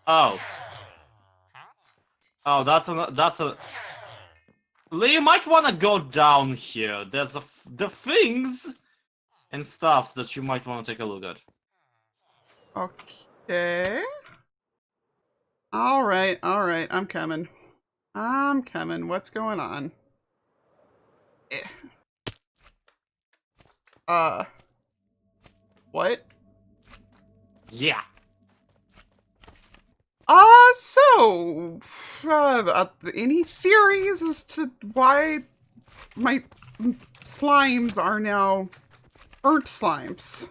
Oh. Oh, that's a... Lee, you might want to go down here. There's the things and stuffs that you might want to take a look at. Okay. Alright, I'm coming. I'm coming. What's going on? What? Yeah. Any theories as to why my slimes are now burnt slimes?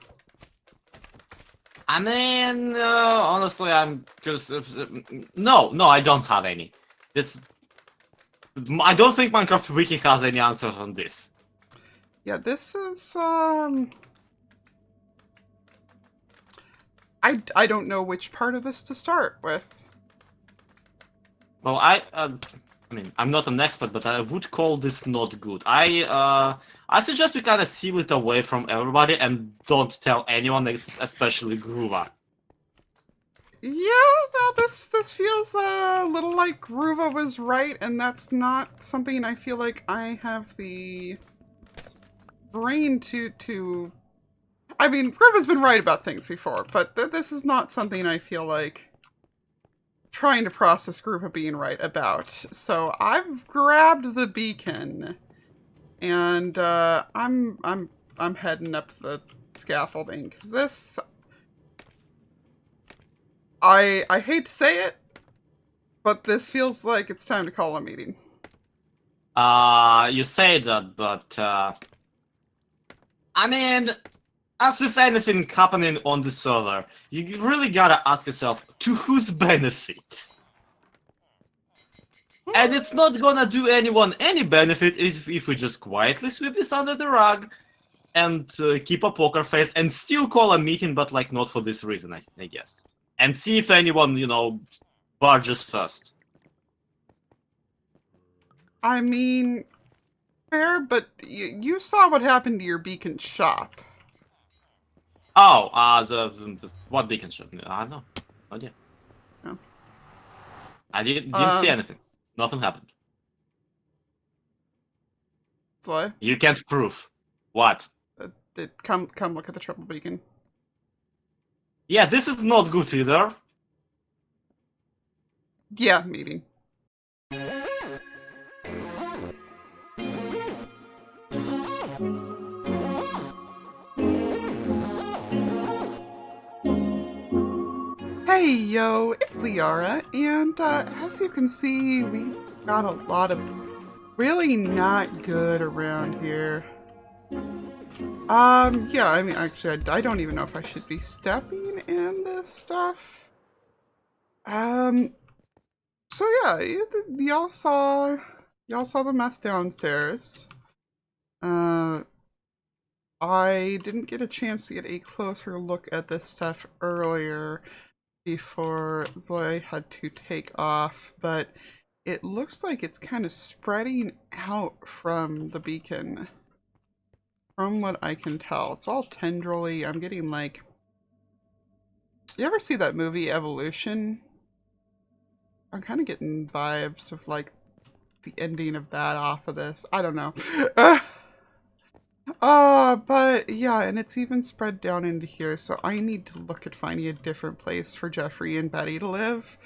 I mean, honestly, I'm just... no, I don't have any. I don't think Minecraft Wiki has any answers on this. Yeah, this is, I don't know which part of this to start with. Well, I mean, I'm not an expert, but I would call this not good. I suggest we kind of seal it away from everybody and don't tell anyone, especially Groova. Yeah, no, this feels a little like Groova was right, and that's not something I feel like I have the brain to... I mean, Groova's been right about things before, but this is not something I feel like trying to process Groova being right about. So I've grabbed the beacon, and I'm heading up the scaffolding because this... I hate to say it, but this feels like it's time to call a meeting. You say that, but I mean, as with anything happening on the server, you really gotta ask yourself, to whose benefit? And it's not gonna do anyone any benefit if we just quietly sweep this under the rug and keep a poker face and still call a meeting, but like not for this reason, I guess. And see if anyone, you know, barges first. I mean, fair, but you saw what happened to your beacon shop. Oh, the what beacon shop? I don't know. Oh yeah. Oh. I didn't see anything. Nothing happened. So, You can't prove. What? come look at the triple beacon. Yeah, this is not good either. Yeah, meeting. Hey yo, it's Lyarrah, and as you can see, we got a lot of really not good around here. Yeah, I mean, actually, I don't even know if I should be stepping in this stuff. So yeah, y'all saw the mess downstairs. I didn't get a chance to get a closer look at this stuff earlier before Zoe had to take off, but it looks like it's kind of spreading out from the beacon. From what I can tell, it's all tendrily. I'm getting like... You ever see that movie Evolution? I'm kind of getting vibes of like the ending of that off of this. I don't know. But yeah, and it's even spread down into here, so I need to look at finding a different place for Jeffrey and Betty to live.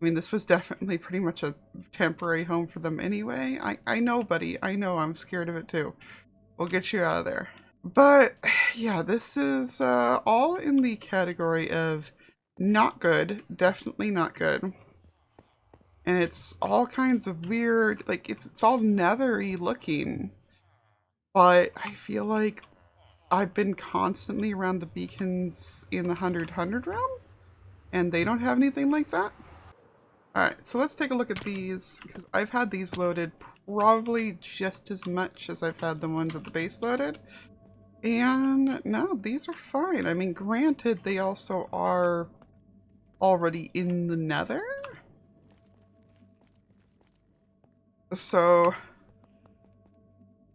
I mean, this was definitely pretty much a temporary home for them anyway. I know, buddy. I know. I'm scared of it too. We'll get you out of there. But yeah, this is all in the category of not good. Definitely not good. And it's all kinds of weird, like it's all nethery looking. But I feel like I've been constantly around the beacons in the 100 realm, and they don't have anything like that. Alright, so let's take a look at these, because I've had these loaded probably just as much as I've had the ones at the base loaded. And no, these are fine. I mean, granted, they also are already in the nether. So,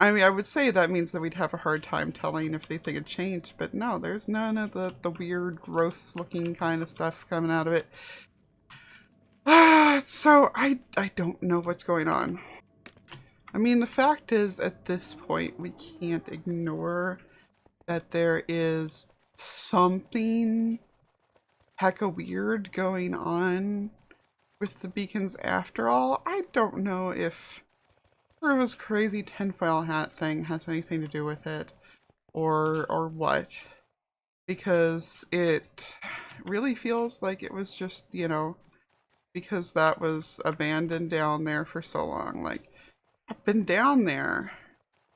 I mean, I would say that means that we'd have a hard time telling if anything had changed, but no, there's none of the weird, gross looking kind of stuff coming out of it. So I don't know what's going on. I mean, the fact is, at this point, we can't ignore that there is something hecka weird going on with the beacons after all. I don't know if Ruva's crazy tinfoil hat thing has anything to do with it or what. Because it really feels like it was just, because that was abandoned down there for so long. Like, I've been down there.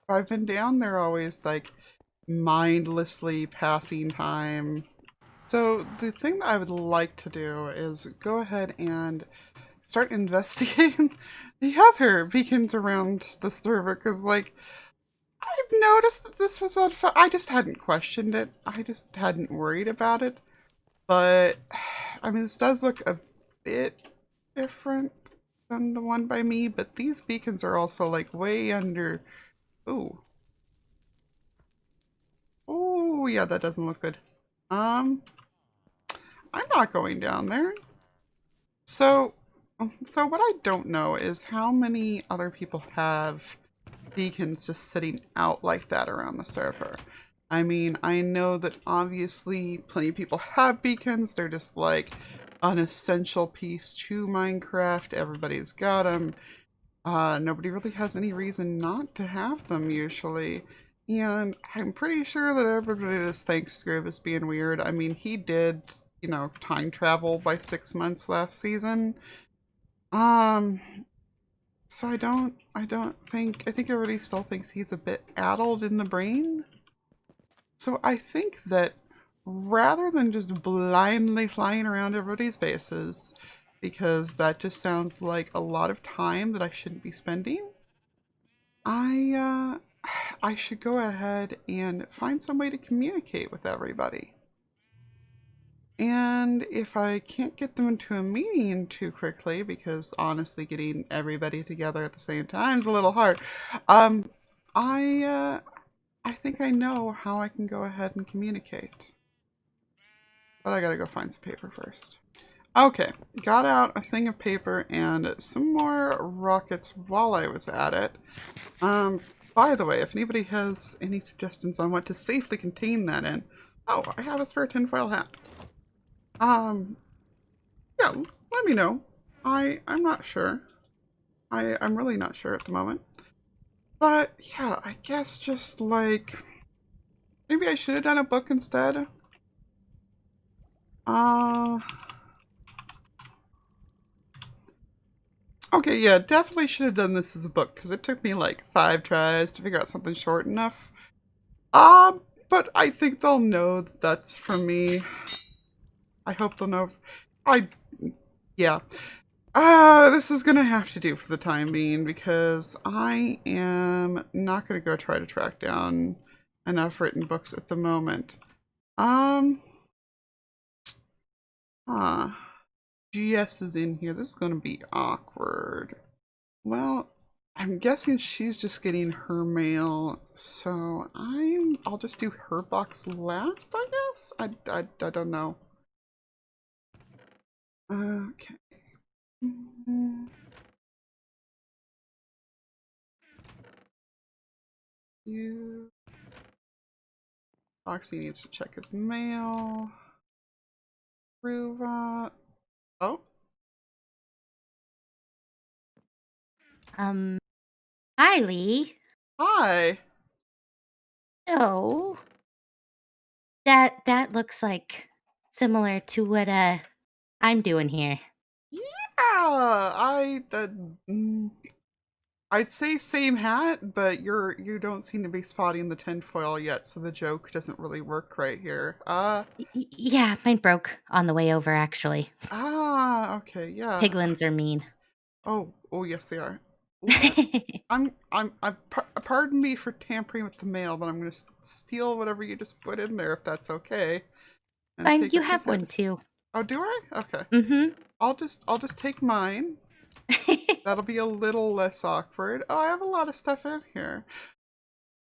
I've been down there always, like, mindlessly passing time. So the thing that I would like to do is go ahead and start investigating the other beacons around the server, because, like, I've noticed that this was on fire. I just hadn't questioned it. I just hadn't worried about it. But, I mean, this does look a bit different than the one by me, but these beacons are also, like, way under... Ooh. Oh, yeah, that doesn't look good. I'm not going down there. So what I don't know is how many other people have beacons just sitting out like that around the server. I mean, I know that obviously plenty of people have beacons. They're just like an essential piece to Minecraft. Everybody's got them. Nobody really has any reason not to have them usually. And I'm pretty sure that everybody just thinks Scrib is being weird. I mean, he did, time travel by 6 months last season. Um, so I think everybody still thinks he's a bit addled in the brain. So I think that rather than just blindly flying around everybody's bases, because that just sounds like a lot of time that I shouldn't be spending, I should go ahead and find some way to communicate with everybody. And if I can't get them into a meeting too quickly, because honestly getting everybody together at the same time is a little hard, um, I think I know how I can go ahead and communicate. But I gotta go find some paper first. Okay, got out a thing of paper and some more rockets while I was at it. By the way, if anybody has any suggestions on what to safely contain that in... Oh, I have a spare tinfoil hat. Yeah, let me know. I'm not sure. I'm really not sure at the moment. But yeah, I guess just like maybe I should have done a book instead. Uh Okay, yeah, definitely should have done this as a book because it took me like 5 tries to figure out something short enough. But I think they'll know that that's from me. I hope they'll know. I Yeah. This is gonna have to do for the time being because I am not gonna go try to track down enough written books at the moment. Um, GS is in here. This is gonna be awkward. Well, I'm guessing she's just getting her mail, so I'll just do her box last, I guess? I don't know. Okay. You... Foxy needs to check his mail. Ruva. Oh, Hi, Lee. hi. So that looks like similar to what I'm doing here. Yeah, mm, I'd say same hat, but you don't seem to be spotting the tinfoil yet, so the joke doesn't really work right here. Yeah, mine broke on the way over actually. Okay, yeah. Piglins are mean. Oh, yes, they are. Pardon me for tampering with the mail, but I'm gonna steal whatever you just put in there if that's okay, and Fine, take a you peek have at one it. too. Oh, do I? Okay. Mm-hmm. I'll just take mine. That'll be a little less awkward. Oh, I have a lot of stuff in here.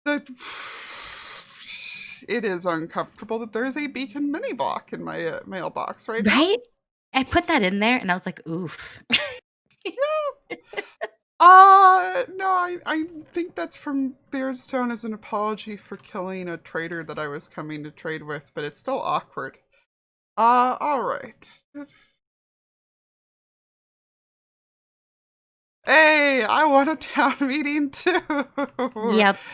It is uncomfortable that there's a beacon mini block in my mailbox right now. Right? I put that in there and I was like, oof. No, I think that's from Beardstone as an apology for killing a trader that I was coming to trade with, but it's still awkward. Alright. Hey, I want a town meeting too! Yep.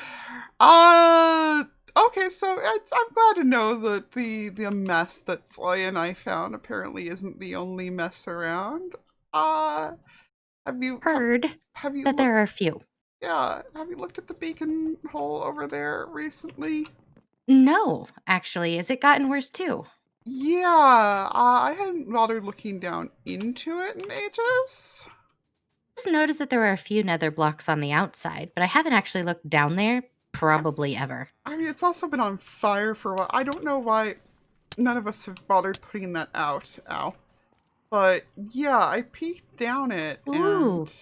Okay, so I'm glad to know that the mess that Zoya and I found apparently isn't the only mess around. Have you Heard have you that looked? there are a few. Yeah, have you looked at the beacon hole over there recently? No, actually. Has it gotten worse too? Yeah, I hadn't bothered looking down into it in ages. Just noticed that there were a few nether blocks on the outside, but I haven't actually looked down there probably ever. I mean, it's also been on fire for a while. I don't know why none of us have bothered putting that out. Ow. But yeah, I peeked down it Ooh. and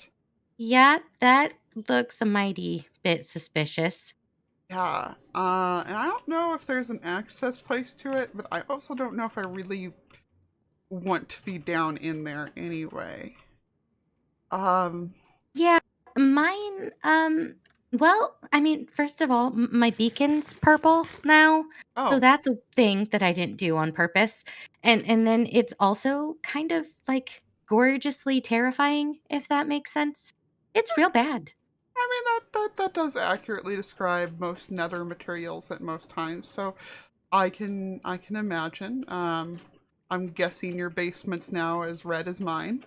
Yeah, that looks a mighty bit suspicious. yeah, and I don't know if there's an access place to it, but I also don't know if I really want to be down in there anyway. Yeah, mine, well, I mean, first of all, my beacon's purple now. So Oh, that's a thing that I didn't do on purpose. And then it's also kind of like gorgeously terrifying, if that makes sense. It's real bad. I mean that does accurately describe most nether materials at most times, so I can imagine. I'm guessing your basement's now as red as mine.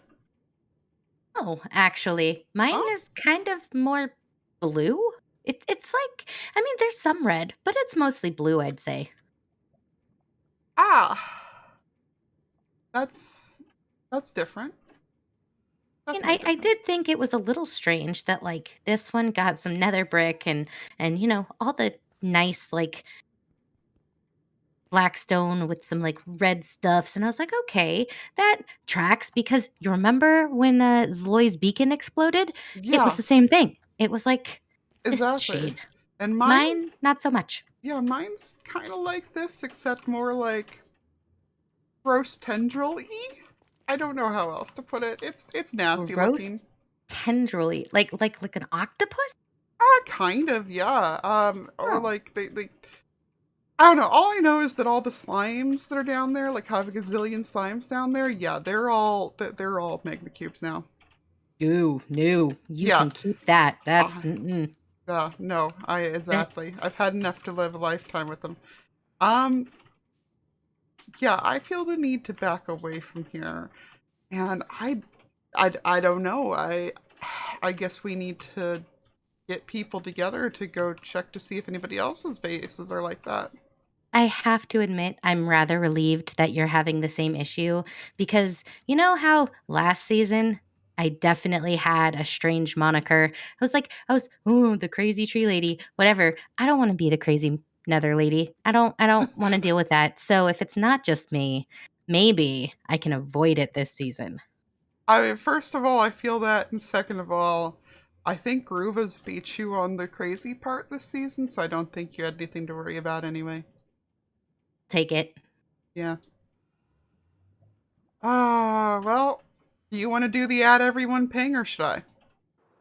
Oh, actually, mine Oh, is kind of more blue. It's like, I mean, there's some red, but it's mostly blue, I'd say. ah, that's different. And Definitely I different. did think it was a little strange that like this one got some nether brick and you know all the nice like black stone with some like red stuffs, and I was like, okay, that tracks because you remember when Zloy's beacon exploded? It was Yeah, the same thing. It was like this exactly. shade. And mine, Mine, not so much. yeah, mine's kind of like this, except more like gross tendril-y. I don't know how else to put it. It's nasty looking. Gross, tendrily, like an octopus. Kind of, yeah. Or Oh, like they I don't know. All I know is that all the slimes that are down there, like have a gazillion slimes down there, yeah, they're all magma cubes now. no, you Yeah. can keep that. That's Uh, no, that's exactly. I've had enough to live a lifetime with them. Um, yeah, I feel the need to back away from here. And I don't know. I guess we need to get people together to go check to see if anybody else's bases are like that. I have to admit, I'm rather relieved that you're having the same issue because you know how last season I definitely had a strange moniker. I was the crazy tree lady, whatever. I don't want to be the crazy nether lady. I don't want to deal with that. So if it's not just me, maybe I can avoid it this season. I mean, first of all, I feel that, and second of all, I think Groova's beat you on the crazy part this season, so I don't think you had anything to worry about anyway. Take it. Yeah. Well, do you want to do the add everyone ping, or should I?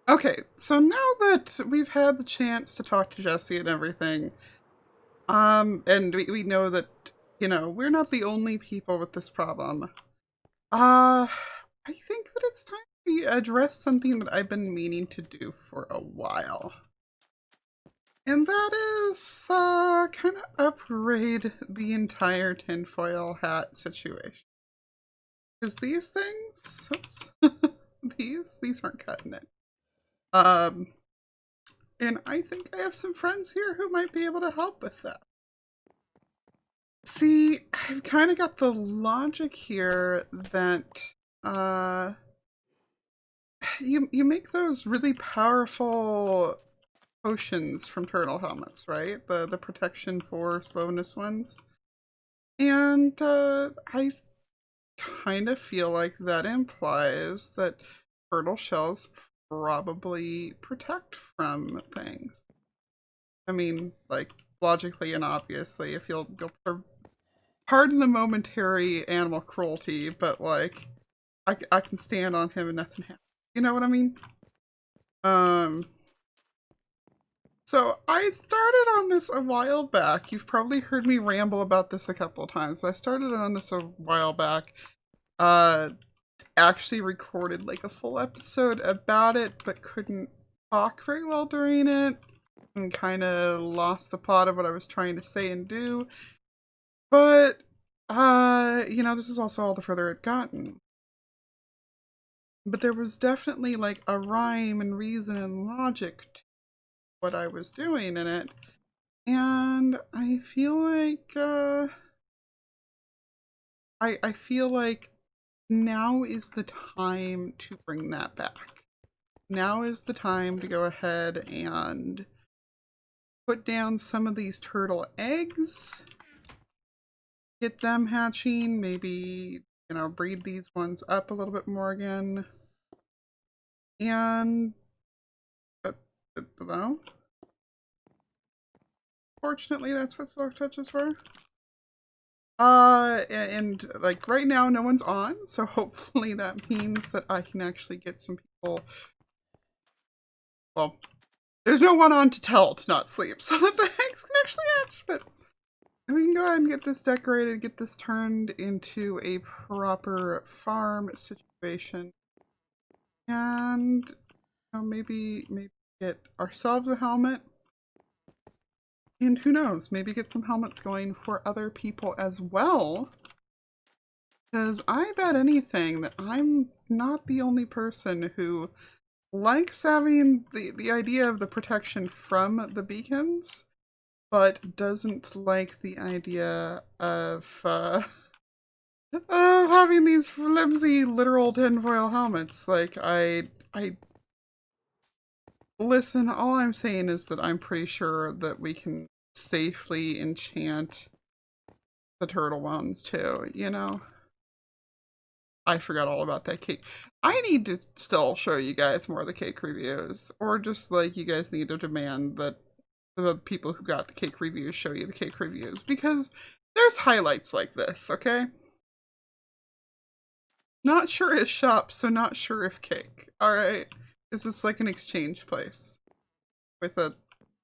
Okay, so now that we've had the chance to talk to Jesse and everything, and we know that, we're not the only people with this problem, I think that it's time we address something that I've been meaning to do for a while. And that is, kind of upgrade the entire tinfoil hat situation. Because these things, oops, these aren't cutting it. Um, and I think I have some friends here who might be able to help with that. See, I've kind of got the logic here that, uh, you make those really powerful potions from turtle helmets, right? The protection for slowness ones. And I kind of feel like that implies that turtle shells probably protect from things. I mean, like logically and obviously, if you'll pardon the momentary animal cruelty, but like, I can stand on him and nothing happens. You know what I mean? So I started on this a while back. You've probably heard me ramble about this a couple of times, but I started on this a while back. Actually recorded like a full episode about it, but couldn't talk very well during it, and kind of lost the plot of what I was trying to say and do. But, you know, this is also all the further it gotten. But there was definitely like a rhyme and reason and logic to what I was doing in it. And I feel like, I feel like now is the time to bring that back. Now is the time to go ahead and put down some of these turtle eggs, get them hatching, maybe, you know, breed these ones up a little bit more again. And, hello? Fortunately, that's what Soft Touch is for. And like right now, no one's on, so hopefully that means that I can actually get some people. Well, there's no one on to tell to not sleep, so that the eggs can actually hatch. But we can go ahead and get this decorated, get this turned into a proper farm situation, and maybe get ourselves a helmet. And who knows, maybe get some helmets going for other people as well. Because I bet anything that I'm not the only person who likes having the idea of the protection from the beacons, but doesn't like the idea of having these flimsy literal tinfoil helmets. Like, listen, all I'm saying is that I'm pretty sure that we can safely enchant the turtle ones too, you know? I forgot all about that cake. I need to still show you guys more of the cake reviews, or just like you guys need to demand that the people who got the cake reviews show you the cake reviews, because there's highlights like this, okay? Not sure if shop, so not sure if cake, alright? Is this like an exchange place? With a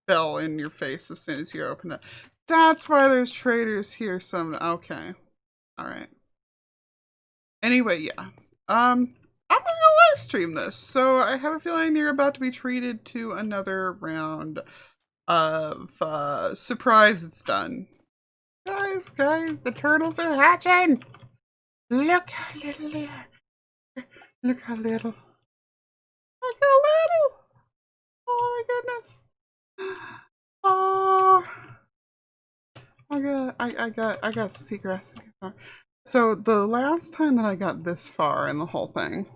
bell in your face as soon as you open it. That's why there's traders here okay. Alright. Anyway, yeah. I'm gonna go live stream this, so I have a feeling you're about to be treated to another round of surprise it's done. Guys, the turtles are hatching! Look how little they are. Look how little. Look how little! Oh my goodness. Oh, I got secrets. So the last time that I got this far in the whole thing,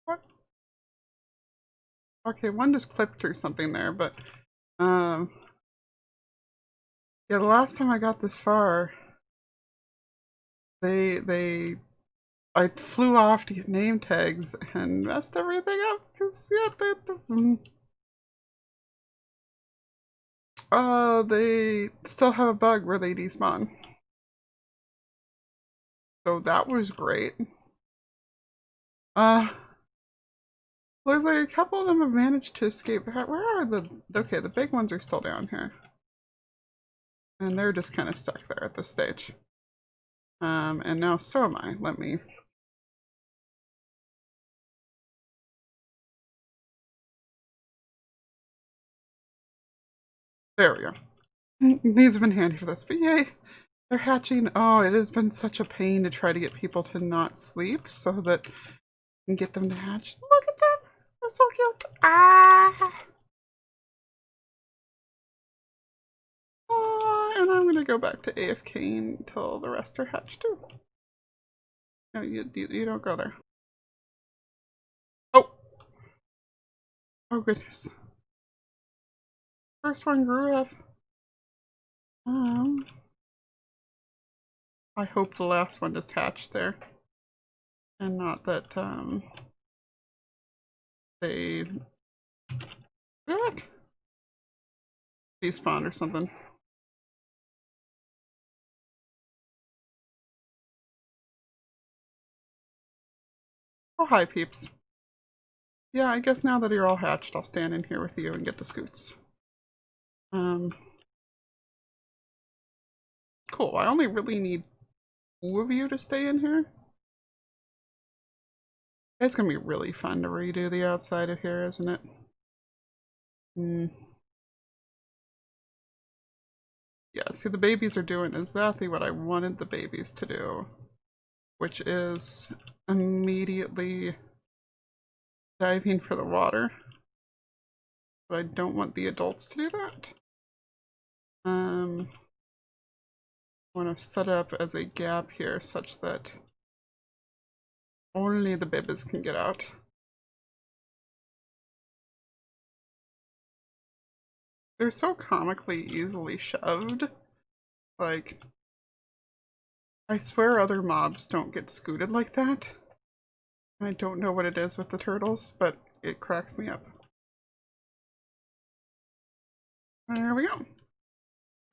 what? Okay, one just clipped through something there, but yeah, the last time I got this far, I flew off to get name tags and messed everything up because yeah, they still have a bug where they despawn. So that was great. Looks like a couple of them have managed to escape. Where are the... Okay, the big ones are still down here. And they're just kind of stuck there at this stage. And now so am I. Let me... There we go. These have been handy for this, but yay! They're hatching. Oh, it has been such a pain to try to get people to not sleep so that I can get them to hatch. Look at them! They're so cute! Ah! And I'm gonna go back to AFK until the rest are hatched too. No, you don't go there. Oh! Oh goodness. First one grew up. I hope the last one just hatched there. And not that, they What? Despawn or something. Oh, hi, peeps. Yeah, I guess now that you're all hatched, I'll stand in here with you and get the scoots. Cool. I only really need 2 of you to stay in here. It's gonna be really fun to redo the outside of here, isn't it? Yeah, see, the babies are doing exactly what I wanted the babies to do, which is immediately diving for the water. But I don't want the adults to do that. I want to set up as a gap here such that only the babies can get out. They're so comically easily shoved. Like, I swear other mobs don't get scooted like that. I don't know what it is with the turtles, but it cracks me up. There we go.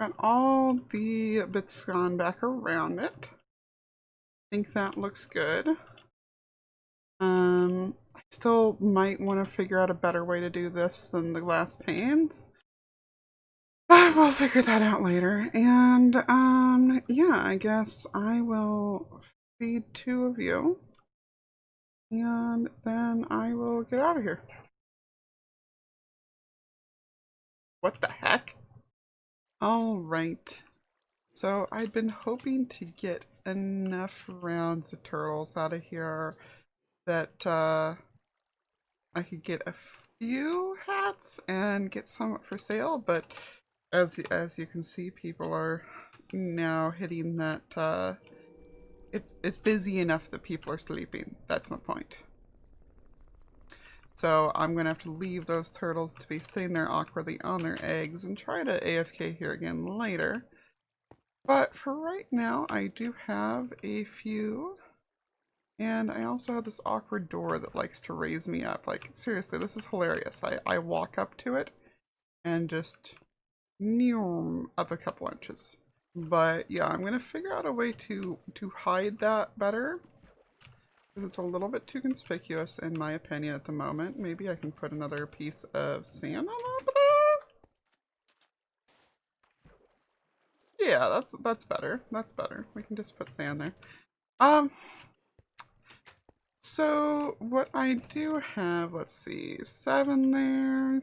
Got all the bits gone back around it. I think that looks good. I still might want to figure out a better way to do this than the glass panes. But we'll figure that out later. And, yeah, I guess I will feed 2 of you. And then I will get out of here. What the heck? Alright. So I'd been hoping to get enough rounds of turtles out of here that I could get a few hats and get some up for sale, but as you can see, people are now hitting that it's busy enough that people are sleeping. That's my point. So I'm gonna have to leave those turtles to be sitting there awkwardly on their eggs and try to AFK here again later. But for right now, I do have a few. And I also have this awkward door that likes to raise me up. Like, seriously, this is hilarious. I walk up to it and just up a couple inches. But yeah, I'm gonna figure out a way to hide that better. Because it's a little bit too conspicuous in my opinion at the moment. Maybe I can put another piece of sand on top of that? Yeah, that's better. That's better. We can just put sand there. So what I do have, let's see, 7 there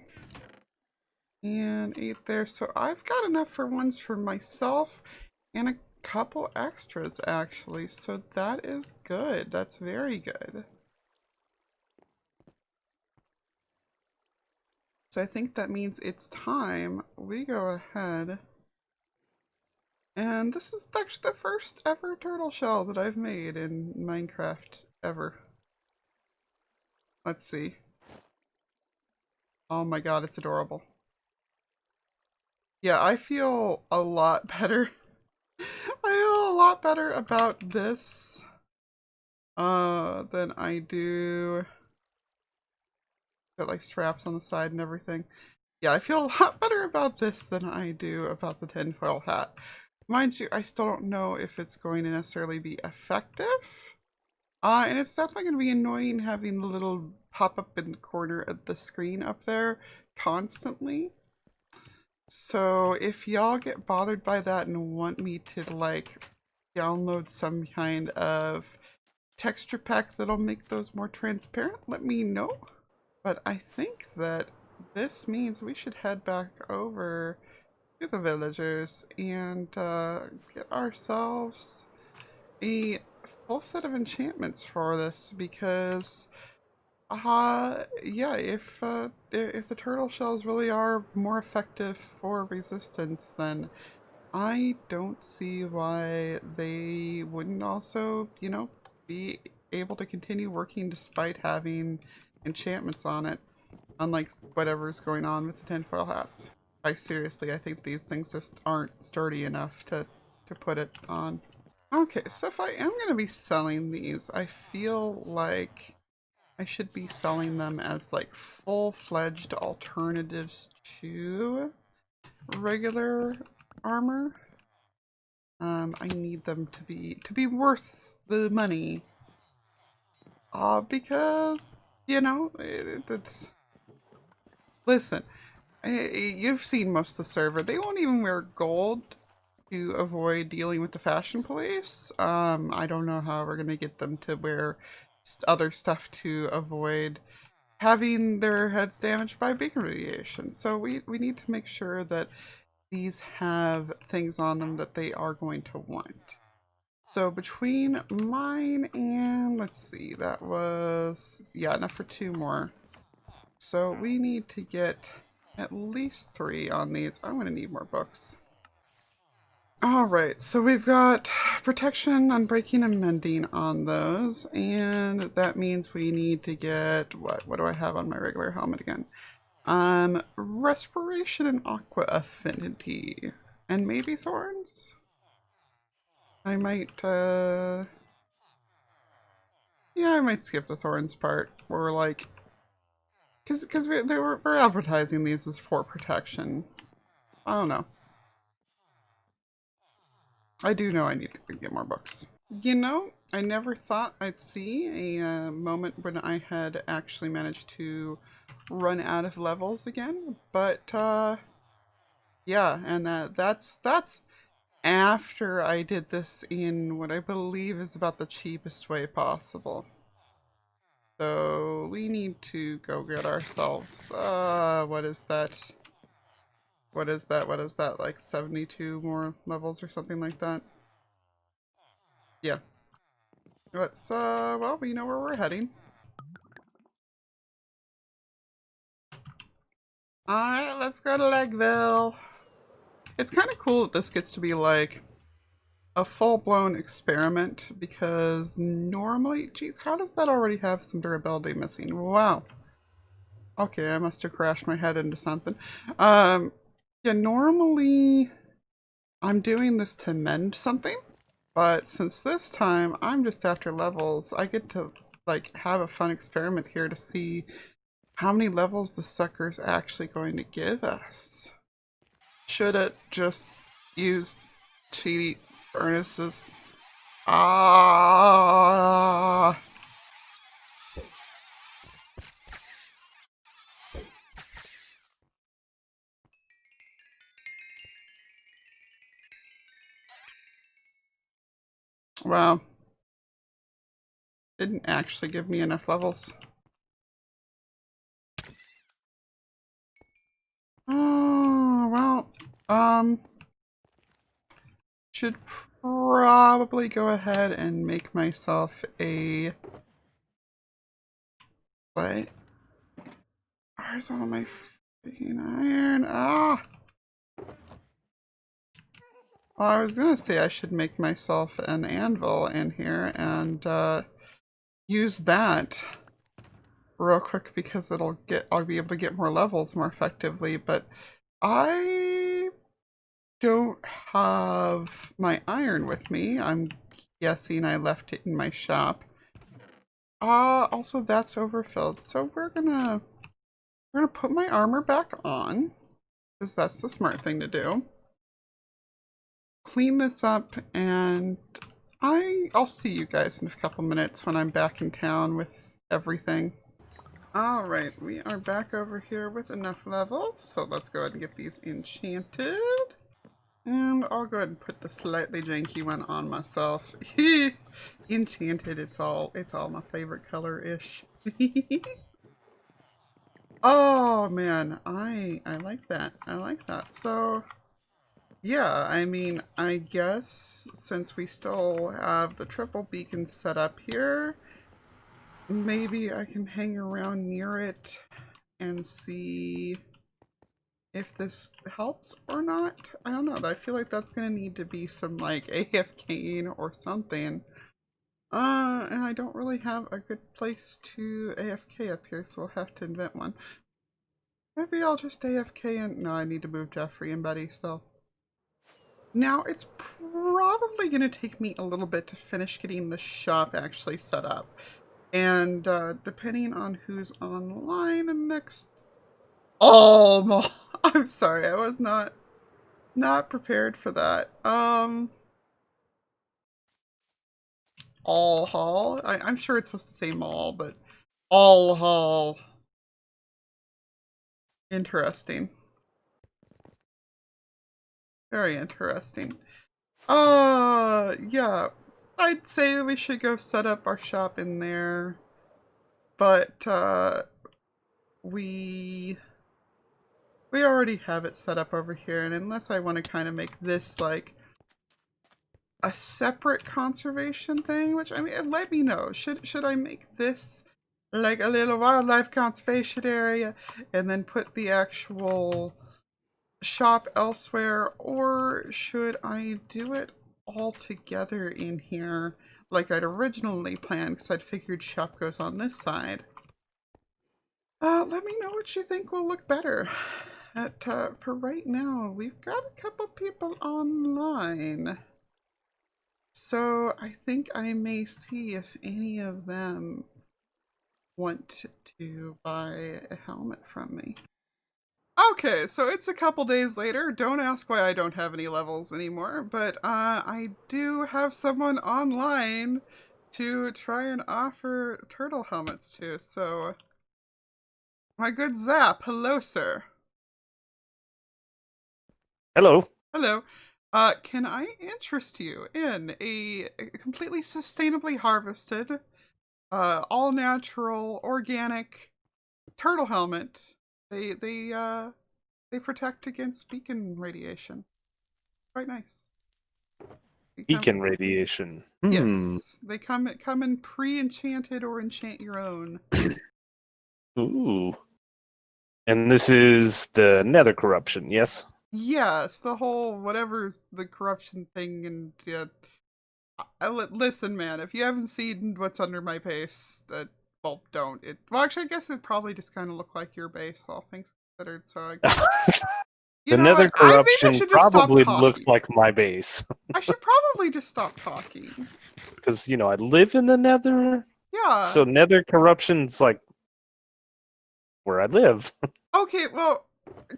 and 8 there. So I've got enough for ones for myself and a couple extras actually. So that is good. That's very good. So I think that means it's time we go ahead. And this is actually the first ever turtle shell that I've made in Minecraft ever. Let's see. Oh my god, it's adorable. Yeah, I feel a lot better. I feel a lot better about this than I do. Got like straps on the side and everything. Yeah, I feel a lot better about this than I do about the tinfoil hat. Mind you, I still don't know if it's going to necessarily be effective. And it's definitely going to be annoying having the little pop-up in the corner of the screen up there constantly. So if y'all get bothered by that and want me to like download some kind of texture pack that'll make those more transparent, let me know. But I think that this means we should head back over to the villagers and get ourselves a full set of enchantments for this, because yeah, if the turtle shells really are more effective for resistance, then I don't see why they wouldn't also, you know, be able to continue working despite having enchantments on it, unlike whatever's going on with the tinfoil hats. I seriously, I think these things just aren't sturdy enough to put it on. Okay, so if I am going to be selling these, I feel like I should be selling them as like full-fledged alternatives to regular armor. I need them to be worth the money. Because, you know, it's... Listen, you've seen most of the server. They won't even wear gold to avoid dealing with the fashion police. I don't know how we're going to get them to wear other stuff to avoid having their heads damaged by beacon radiation. So we need to make sure that these have things on them that they are going to want. So between mine and, let's see, that was, yeah, enough for 2 more. So we need to get at least 3 on these. I'm going to need more books. Alright, so we've got protection, unbreaking, and mending on those. And that means we need to get, what do I have on my regular helmet again? Respiration and aqua affinity. And maybe thorns? I might, yeah, I might skip the thorns part. Or like, because we're advertising these as for protection. I don't know. I do know I need to get more books. You know, I never thought I'd see a moment when I had actually managed to run out of levels again, but yeah, and that's after I did this in what I believe is about the cheapest way possible. So we need to go get ourselves, what is that? What is that, like 72 more levels or something like that? Yeah. Let's, well, we know where we're heading. Alright, let's go to Legville. It's kind of cool that this gets to be like a full-blown experiment because normally, geez, how does that already have some durability missing? Wow. Okay, I must have crashed my head into something. Yeah, normally I'm doing this to mend something, but since this time I'm just after levels, I get to like have a fun experiment here to see how many levels the sucker's actually going to give us. Should it just use cheaty furnaces? Ah. Wow. Didn't actually give me enough levels. Oh, well, should probably go ahead and make myself a... What? Where's all my freaking iron? Ah! Well, I was gonna say I should make myself an anvil in here and use that real quick because I'll be able to get more levels more effectively, but I don't have my iron with me. I'm guessing I left it in my shop. Also that's overfilled, so we're gonna put my armor back on because that's the smart thing to do. Clean this up, and I'll see you guys in a couple minutes when I'm back in town with everything. Alright, we are back over here with enough levels, so let's go ahead and get these enchanted. And I'll go ahead and put the slightly janky one on myself. Enchanted, it's all my favorite color-ish. Oh man, I like that. I like that. So yeah, I mean, I guess since we still have the triple beacon set up here, maybe I can hang around near it and see if this helps or not. I don't know, but I feel like that's gonna need to be some like AFKing or something. And I don't really have a good place to AFK up here, so we'll have to invent one. Maybe I'll just AFK and... No, I need to move Jeffrey and Betty still. Now, it's probably going to take me a little bit to finish getting the shop actually set up. And depending on who's online the next... Oh, I'm sorry, I was not prepared for that. All hall. I'm sure it's supposed to say mall, but all hall. Interesting. Very interesting. Yeah. I'd say we should go set up our shop in there. But we already have it set up over here, and unless I want to kind of make this like a separate conservation thing, which I mean, let me know. Should I make this like a little wildlife conservation area and then put the actual shop elsewhere, or should I do it all together in here like I'd originally planned, because I'd figured shop goes on this side? Let me know what you think will look better. For right now, we've got a couple people online. So I think I may see if any of them want to buy a helmet from me. Okay, so it's a couple days later. Don't ask why I don't have any levels anymore, but I do have someone online to try and offer turtle helmets to. So, my good Zap, hello, sir. Hello. Hello. Can I interest you in a completely sustainably harvested, all natural, organic turtle helmet? They protect against beacon radiation. Quite nice. Beacon radiation. Yes, they come in pre-enchanted or enchant your own. Ooh. And this is the nether corruption, yes? Yes, the whole whatever's the corruption thing, and listen, man, if you haven't seen what's under my base, well, don't. Well, actually, I guess it probably just kind of looked like your base, all things considered. So I guess, The know nether what? Maybe I corruption should just stop probably talking. looks like my base. I should probably just stop talking. Because, I live in the nether. Yeah. So nether corruption's like where I live. Okay, well,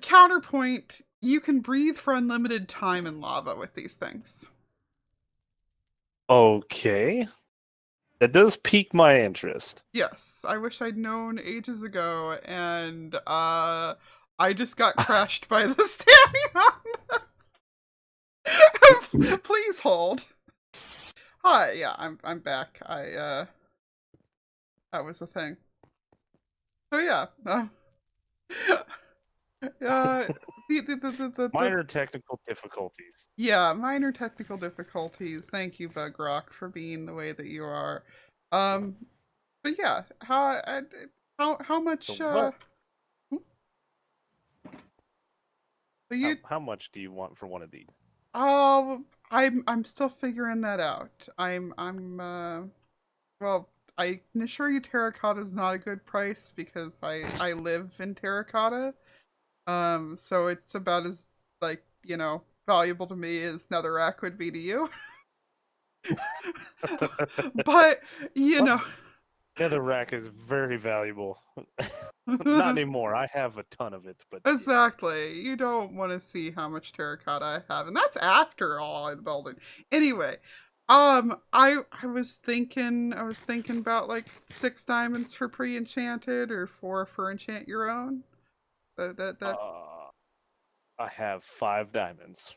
counterpoint, you can breathe for unlimited time in lava with these things. Okay. That does pique my interest. Yes, I wish I'd known ages ago, and I just got crashed by the standing on. Please hold. Hi, yeah, I'm back. That was the thing. So yeah, Minor technical difficulties. yeah, minor technical difficulties. Thank you, Bedrock, for being the way that you are. But yeah, how much? So Hmm? But you? how much do you want for one of these? Oh, I'm still figuring that out. Well, I can assure you terracotta is not a good price because I live in terracotta. So it's about as, like, valuable to me as netherrack would be to you. But, Netherrack is very valuable. Not anymore. I have a ton of it, but exactly. You don't want to see how much terracotta I have, and that's after all I'm building. Anyway, I was thinking about like 6 diamonds for pre-enchanted or 4 for enchant your own. That I have 5 diamonds.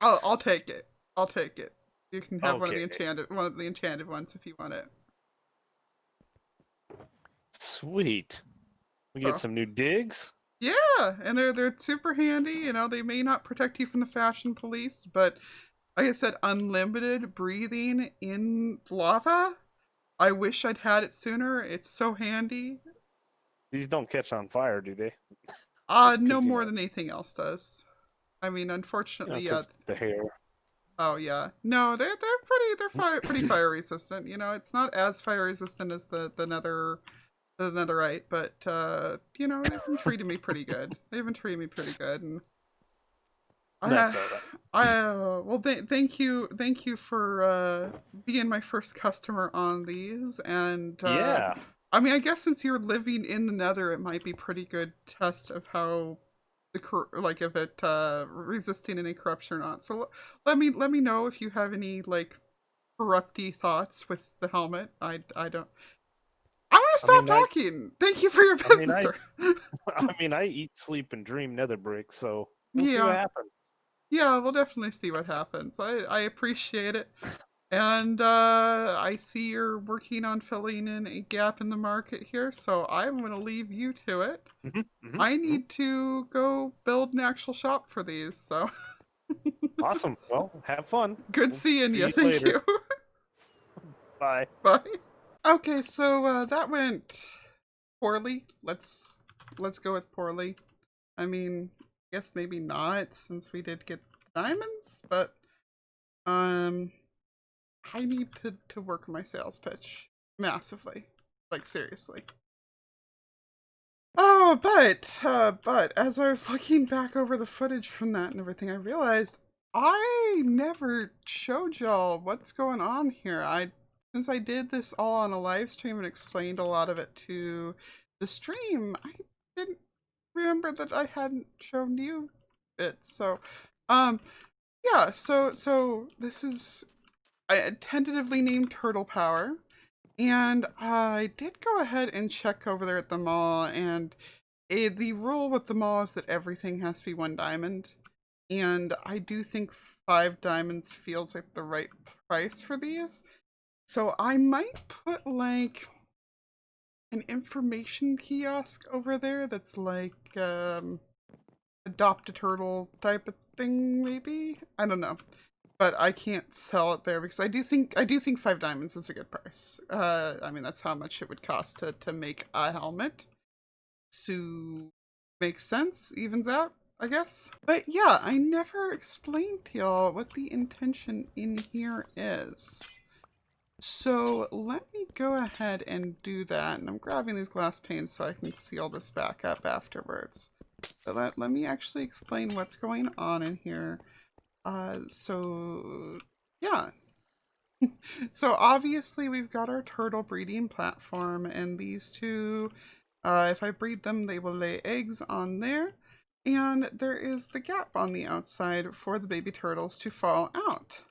I'll take it. I'll take it. You can have one of the Okay. enchanted ones if you want it. Sweet. We So, get some new digs. yeah, and they're super handy. They may not protect you from the fashion police, but like I said, unlimited breathing in lava. I wish I'd had it sooner. It's so handy. These don't catch on fire, do they? No more than anything else does. I mean, unfortunately, yeah. The hair. Oh yeah, no, they're pretty fire resistant. It's not as fire resistant as the netherite, but they've been treating me pretty good. And That's all right. Well, thank you for being my first customer on these, and Yeah. I mean, I guess since you're living in the Nether, it might be pretty good test of how like if it resisting any corruption or not. So let me know if you have any like corrupty thoughts with the helmet. I don't. I'm gonna I stop mean, talking. Thank you for your I mean, business, sir. I mean, I eat, sleep, and dream nether bricks, so we'll see what Yeah, happens. yeah, we'll definitely see what happens. I appreciate it. And I see you're working on filling in a gap in the market here, so I'm going to leave you to it. I need to go build an actual shop for these, so. Awesome. Well, have fun. Good We'll seeing see you. you Thank later. you. Bye. Bye. Okay, so that went poorly. Let's go with poorly. I mean, I guess maybe not since we did get diamonds, but I need to work on my sales pitch massively. Like seriously. Oh, but as I was looking back over the footage from that and everything, I realized I never showed y'all what's going on here. Since I did this all on a live stream and explained a lot of it to the stream, I didn't remember that I hadn't shown you it. So, yeah, so this is tentatively named Turtle Power. And I did go ahead and check over there at the mall, and the rule with the mall is that everything has to be 1 diamond. And I do think 5 diamonds feels like the right price for these. So I might put like an information kiosk over there that's like adopt a turtle type of thing, maybe? I don't know. But I can't sell it there because I do think 5 diamonds is a good price. I mean that's how much it would cost to make a helmet. So makes sense, evens out, I guess. But yeah, I never explained to y'all what the intention in here is. So let me go ahead and do that. And I'm grabbing these glass panes so I can seal this back up afterwards. So let me actually explain what's going on in here. So yeah. So obviously we've got our turtle breeding platform, and these two, if I breed them, they will lay eggs on there. And there is the gap on the outside for the baby turtles to fall out.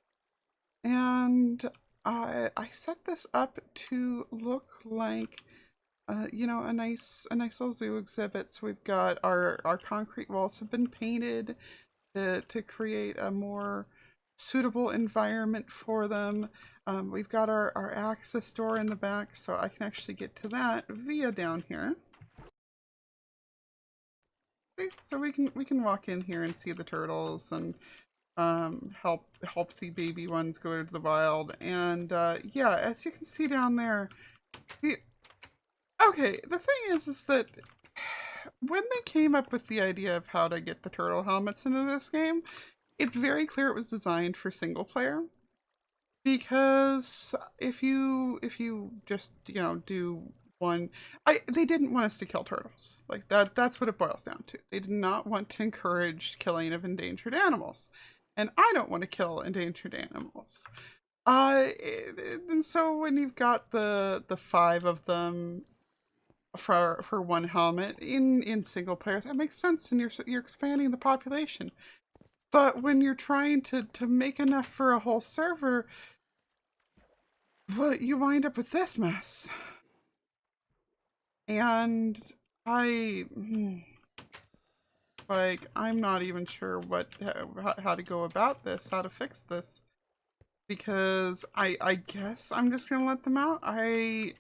And I set this up to look like, you know, a nice little zoo exhibit. So we've got our concrete walls have been painted to create a more suitable environment for them. We've got our access door in the back, so I can actually get to that via down here. See? So we can walk in here and see the turtles and help the baby ones go to the wild. And yeah, as you can see down there, okay, the thing is that when they came up with the idea of how to get the turtle helmets into this game, it's very clear it was designed for single player. Because if you just, you know, do one, they didn't want us to kill turtles. Like that's what it boils down to. They did not want to encourage killing of endangered animals. And I don't want to kill endangered animals. And so when you've got the 5 of them for one helmet in single player, that makes sense, and you're expanding the population. But when you're trying to make enough for a whole server, well, you wind up with this mess. And like, I'm not even sure how to go about this, how to fix this. Because I guess I'm just gonna let them out. I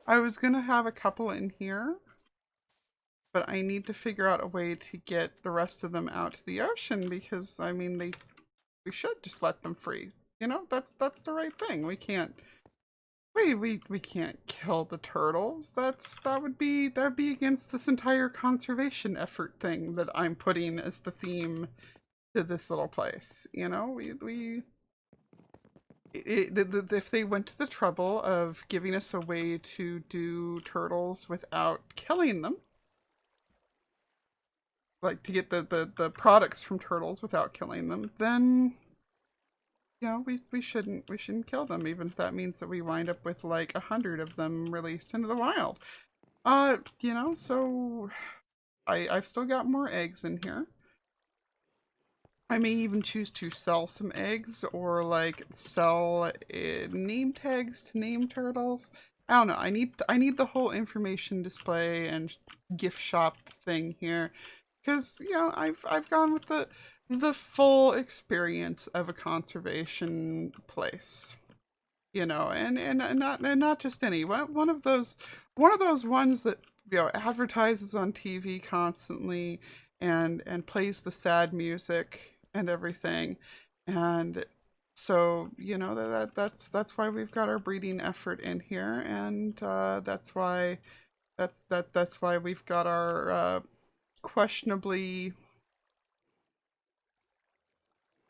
was gonna have a couple in here, but I need to figure out a way to get the rest of them out to the ocean, because I mean we should just let them free. You know, that's the right thing. We can't we can't kill the turtles. That'd be against this entire conservation effort thing that I'm putting as the theme to this little place. You know, if they went to the trouble of giving us a way to do turtles without killing them, like to get the products from turtles without killing them, then we shouldn't kill them, even if that means that we wind up with like 100 of them released into the wild. So I've still got more eggs in here. I may even choose to sell some eggs, or like sell name tags to name turtles. I don't know. I need the whole information display and gift shop thing here, because I've gone with the full experience of a conservation place. And not just any one of those ones that advertises on TV constantly and plays the sad music and everything. And so that's why we've got our breeding effort in here, and that's why we've got our questionably,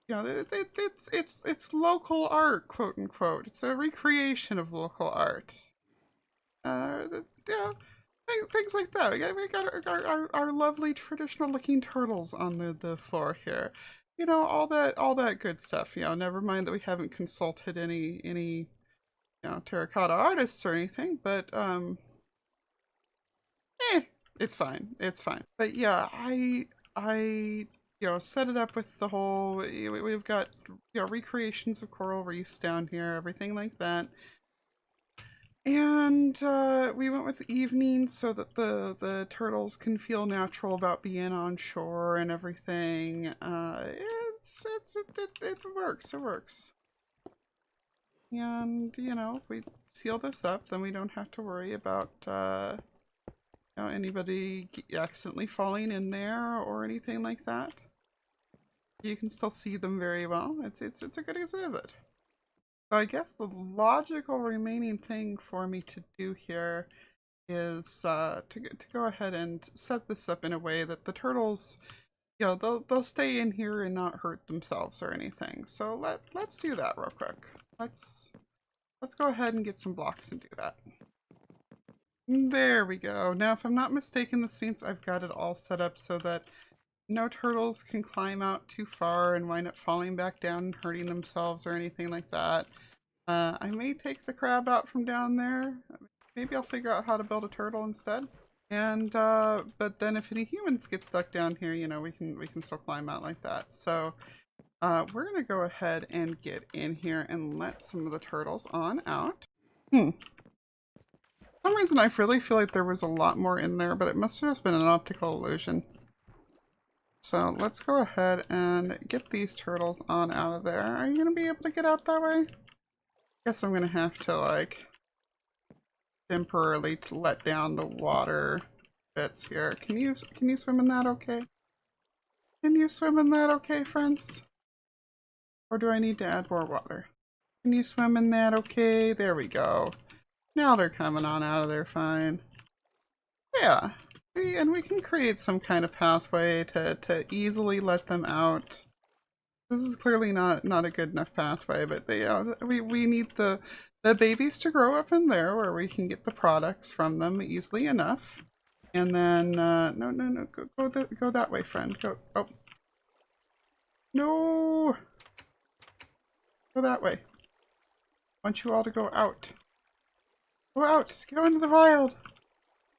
it's local art, quote unquote. It's a recreation of local art. Yeah, things like that. We got our lovely traditional looking turtles on the floor here. All that good stuff. Never mind that we haven't consulted any terracotta artists or anything, but it's fine. It's fine. But yeah, I set it up with the whole. We've got recreations of coral reefs down here, everything like that. And we went with evenings so that the turtles can feel natural about being on shore and everything. It works. It works. And if we seal this up, then we don't have to worry about anybody accidentally falling in there or anything like that. You can still see them very well. It's a good exhibit. So I guess the logical remaining thing for me to do here is to go ahead and set this up in a way that the turtles, they'll stay in here and not hurt themselves or anything. So let's do that real quick. Let's go ahead and get some blocks and do that. There we go. Now, if I'm not mistaken, this means I've got it all set up so that no turtles can climb out too far and wind up falling back down and hurting themselves or anything like that. I may take the crab out from down there. Maybe I'll figure out how to build a turtle instead. And but then if any humans get stuck down here, we can still climb out like that. So we're gonna go ahead and get in here and let some of the turtles on out. For some reason I really feel like there was a lot more in there, but it must have just been an optical illusion. So let's go ahead and get these turtles on out of there. Are you gonna be able to get out that way? Guess I'm gonna have to like temporarily let down the water bits here. Can you swim in that okay? Can you swim in that okay, friends? Or do I need to add more water? Can you swim in that okay? There we go. Now they're coming on out of there fine. Yeah. See, and we can create some kind of pathway to easily let them out. This is clearly not a good enough pathway, but we need the babies to grow up in there where we can get the products from them easily enough. And then no, go that way, friend. Go. Oh. No. Go that way. I want you all to go out. Go out. Go into the wild.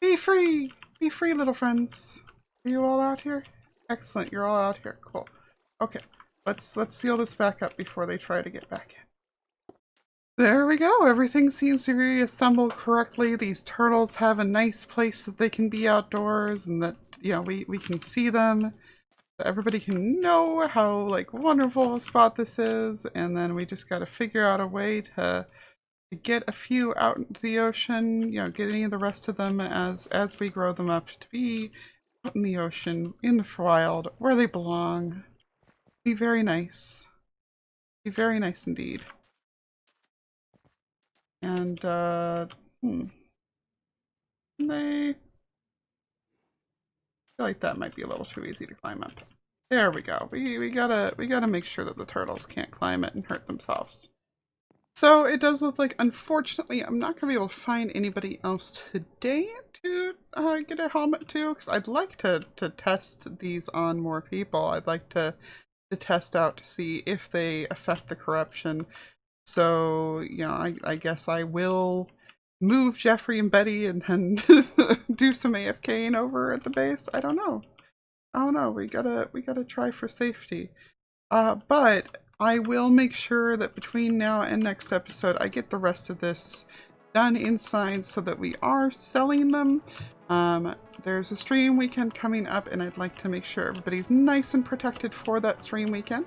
Be free. Be free, little friends. Are you all out here? Excellent. You're all out here. Cool. Okay. Let's seal this back up before they try to get back in. There we go. Everything seems to be assembled correctly. These turtles have a nice place that they can be outdoors, and that we can see them. Everybody can know how like wonderful a spot this is, and then we just got to figure out a way to get a few out into the ocean. Get any of the rest of them as we grow them up to be out in the ocean, in the wild, where they belong. Be very nice. Be very nice indeed. And I feel like that might be a little too easy to climb up. There we go. We gotta make sure that the turtles can't climb it and hurt themselves. So it does look like, unfortunately, I'm not going to be able to find anybody else today to get a helmet to, because I'd like to test these on more people. I'd like to test out to see if they affect the corruption. So, yeah, I guess I will move Jeffrey and Betty and then do some AFKing over at the base. I don't know. We gotta try for safety. But I will make sure that between now and next episode, I get the rest of this done inside so that we are selling them. There's a stream weekend coming up, and I'd like to make sure everybody's nice and protected for that stream weekend.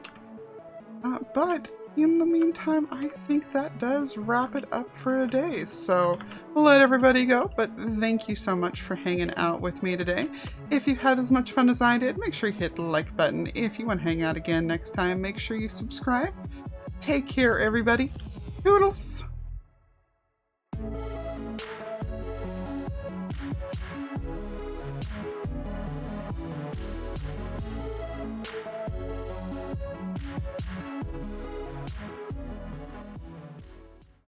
But in the meantime, I think that does wrap it up for today. So we'll let everybody go, but thank you so much for hanging out with me today. If you had as much fun as I did, make sure you hit the like button. If you want to hang out again next time, make sure you subscribe. Take care, everybody. Toodles!